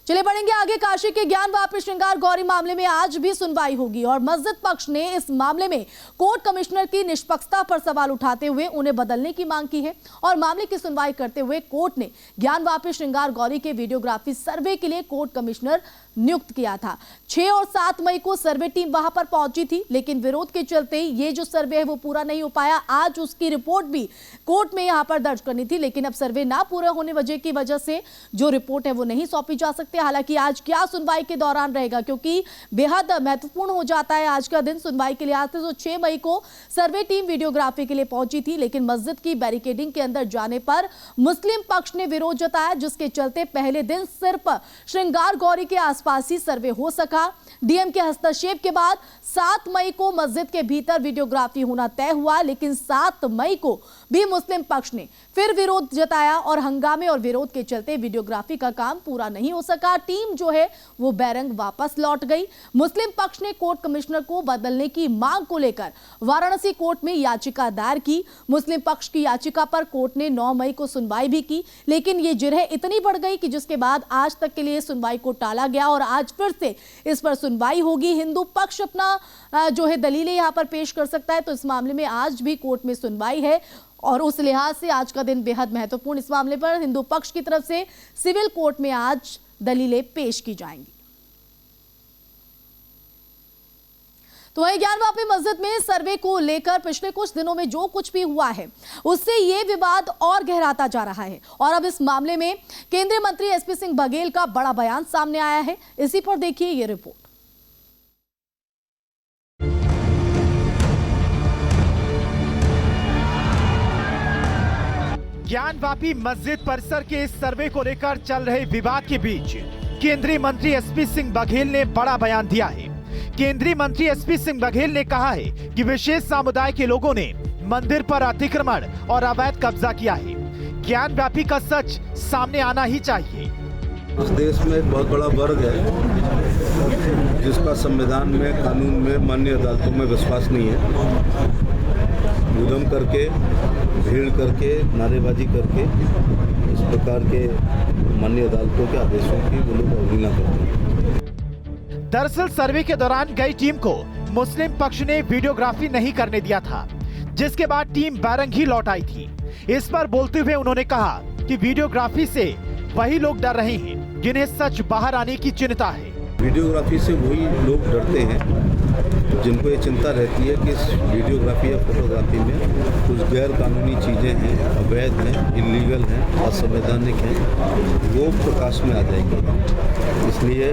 चलिए बढ़ेंगे आगे। काशी के ज्ञानवापी श्रृंगार गौरी मामले में आज भी सुनवाई होगी और मस्जिद पक्ष ने इस मामले में कोर्ट कमिश्नर की निष्पक्षता पर सवाल उठाते हुए उन्हें बदलने की मांग की है। और मामले की सुनवाई करते हुए कोर्ट ने ज्ञानवापी श्रृंगार गौरी के वीडियोग्राफी सर्वे के लिए कोर्ट कमिश्नर नियुक्त किया था। 6 और 7 मई को सर्वे टीम वहां पर पहुंची थी, लेकिन विरोध के चलते ये जो सर्वे है वो पूरा नहीं हो पाया। आज उसकी रिपोर्ट भी कोर्ट में यहां पर दर्ज करनी थी, लेकिन अब सर्वे ना पूरा होने की वजह से जो रिपोर्ट है वो नहीं सौंपी जा सकती। हालांकि आज क्या सुनवाई के दौरान रहेगा, क्योंकि बेहद महत्वपूर्ण हो जाता है आज का दिन सुनवाई के लिहाज से। तो 6 मई को सर्वे टीम वीडियोग्राफी के लिए पहुंची थी, लेकिन मस्जिद की बैरिकेडिंग के अंदर जाने पर मुस्लिम पक्ष ने विरोध जताया, जिसके चलते पहले दिन सिर्फ श्रृंगार गौरी के आसपास ही सर्वे हो सका। डीएम के हस्तक्षेप के बाद 7 मई को मस्जिद के भीतर वीडियोग्राफी होना तय हुआ, लेकिन 7 मई को भी मुस्लिम पक्ष ने फिर विरोध जताया और हंगामे और विरोध के चलते वीडियोग्राफी का काम पूरा नहीं हो सका। टीम जो है वो बैरंग वापस लौट गई। मुस्लिम पक्ष ने कोर्ट कमिश्नर को बदलने की मांग को लेकर वाराणसी कोर्ट में याचिका दायर की। मुस्लिम पक्ष की याचिका पर कोर्ट ने 9 मई को सुनवाई भी की, लेकिन ये जिरह इतनी बढ़ गई कि जिसके बाद आज तक के लिए सुनवाई को टाला गया और आज फिर से इस पर सुनवाई होगी। हिंदू पक्ष अपना जो है दलीलें यहां पर पेश कर सकता है, तो इस मामले में आज भी कोर्ट में सुनवाई है और उस लिहाज से आज का दिन बेहद महत्वपूर्ण। इस मामले पर हिंदू पक्ष की तरफ से सिविल कोर्ट में आज दलीलें पेश की जाएंगी। तो वहीं ज्ञानवापी मस्जिद में सर्वे को लेकर पिछले कुछ दिनों में जो कुछ भी हुआ है उससे ये विवाद और गहराता जा रहा है और अब इस मामले में केंद्रीय मंत्री एसपी सिंह बघेल का बड़ा बयान सामने आया है। इसी पर देखिए ये रिपोर्ट। ज्ञानवापी मस्जिद परिसर के इस सर्वे को लेकर चल रहे विवाद के बीच केंद्रीय मंत्री एसपी सिंह बघेल ने बड़ा बयान दिया है। केंद्रीय मंत्री एसपी सिंह बघेल ने कहा है कि विशेष समुदाय के लोगों ने मंदिर पर अतिक्रमण और अवैध कब्जा किया है। ज्ञानवापी का सच सामने आना ही चाहिए। इस देश में एक बहुत बड़ा वर्ग है जिसका संविधान में, कानून में, माननीय अदालतों में विश्वास नहीं है। उद्यम करके, भीड़ करके, नारेबाजी करके इस प्रकार के माननीय अदालतों के आदेशों की वो लोग अवहेलना करते हैं। दरअसल सर्वे के दौरान गई टीम को मुस्लिम पक्ष ने वीडियोग्राफी नहीं करने दिया था, जिसके बाद टीम बैरंग ही लौट आई थी। इस पर बोलते हुए उन्होंने कहा कि वीडियोग्राफी से वही लोग डर रहे हैं जिन्हें सच बाहर आने की चिंता है। वीडियोग्राफी से वही लोग डरते हैं जिनको ये चिंता रहती है कि इस वीडियोग्राफी या फोटोग्राफी में कुछ गैर कानूनी चीज़ें हैं, अवैध हैं, इलीगल हैं, असंवैधानिक हैं, वो प्रकाश में आ जाएंगे। इसलिए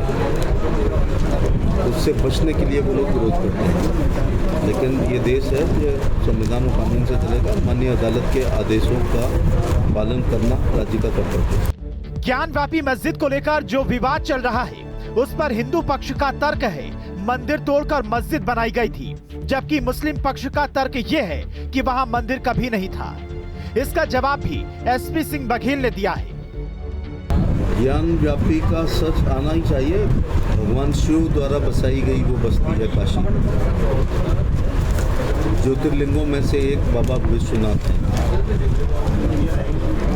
उससे बचने के लिए वो लोग विरोध करते हैं। लेकिन ये देश है, ये संविधान और कानून से चलेगा। माननीय अदालत के आदेशों का पालन करना राज्य का कर्तव्य है। ज्ञानवापी मस्जिद को लेकर जो विवाद चल रहा है उस पर हिंदू पक्ष का तर्क है मंदिर तोड़कर मस्जिद बनाई गई थी, जबकि मुस्लिम पक्ष का तर्क ये है कि वहां मंदिर कभी नहीं था। इसका जवाब भी एसपी सिंह बघेल ने दिया है। ज्ञानवापी का सच आना ही चाहिए। भगवान शिव द्वारा बसाई गई वो बस्ती है काशी। ज्योतिर्लिंगों में से एक बाबा विश्वनाथ है।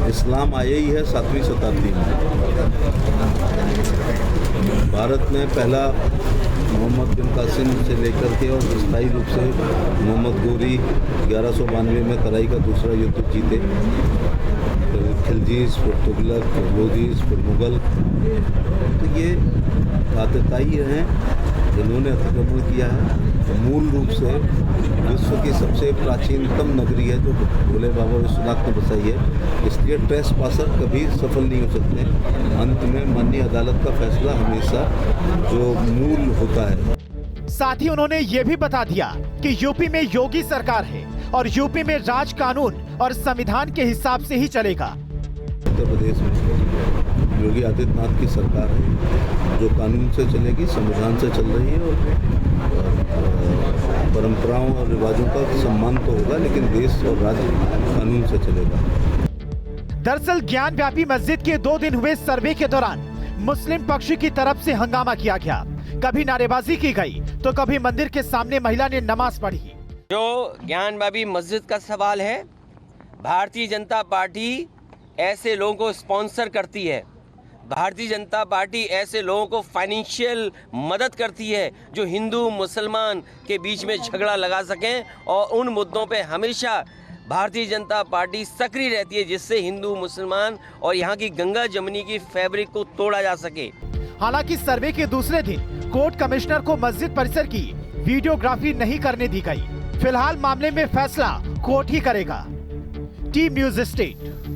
इस्लाम आया ही है 7वीं शताब्दी में। भारत में पहला मोहम्मद बिन कासिम से लेकर के और स्थायी रूप से मोहम्मद गोरी 1192 में तराई का दूसरा युद्ध जीते। फिर खिलजीज, फिर तुगलक, फिर लोधीज, फिर मुगल। तो ये आतताई हैं जिन्होंने अतिक्रमण किया है। मूल रूप से विश्व की सबसे प्राचीनतम नगरी है जो भोले बाबा विश्वनाथ ने बसाई है। इसलिए ट्रेस पासर कभी सफल नहीं हो सकते। अंत में माननीय अदालत का फैसला हमेशा जो मूल होता है। साथ ही उन्होंने ये भी बता दिया कि यूपी में योगी सरकार है और यूपी में राज कानून और संविधान के हिसाब से ही चलेगा। उत्तर प्रदेश में योगी आदित्यनाथ की सरकार है जो कानून से चलेगी, संविधान से चल रही है और परंपराओं और रिवाजों का सम्मान तो होगा, लेकिन देश और राज्य कानून से चलेगा। दरअसल ज्ञानवापी मस्जिद के 2 दिन हुए सर्वे के दौरान मुस्लिम पक्ष की तरफ से हंगामा किया गया। कभी नारेबाजी की गई तो कभी मंदिर के सामने महिला ने नमाज पढ़ी। जो ज्ञानवापी मस्जिद का सवाल है, भारतीय जनता पार्टी ऐसे लोगों को स्पॉन्सर करती है भारतीय जनता पार्टी ऐसे लोगों को फाइनेंशियल मदद करती है जो हिंदू मुसलमान के बीच में झगड़ा लगा सकें, और उन मुद्दों पे हमेशा भारतीय जनता पार्टी सक्रिय रहती है जिससे हिंदू मुसलमान और यहाँ की गंगा जमुनी की फैब्रिक को तोड़ा जा सके। हालांकि सर्वे के दूसरे दिन कोर्ट कमिश्नर को मस्जिद परिसर की वीडियोग्राफी नहीं करने दी गई। फिलहाल मामले में फैसला कोर्ट ही करेगा। Team news state.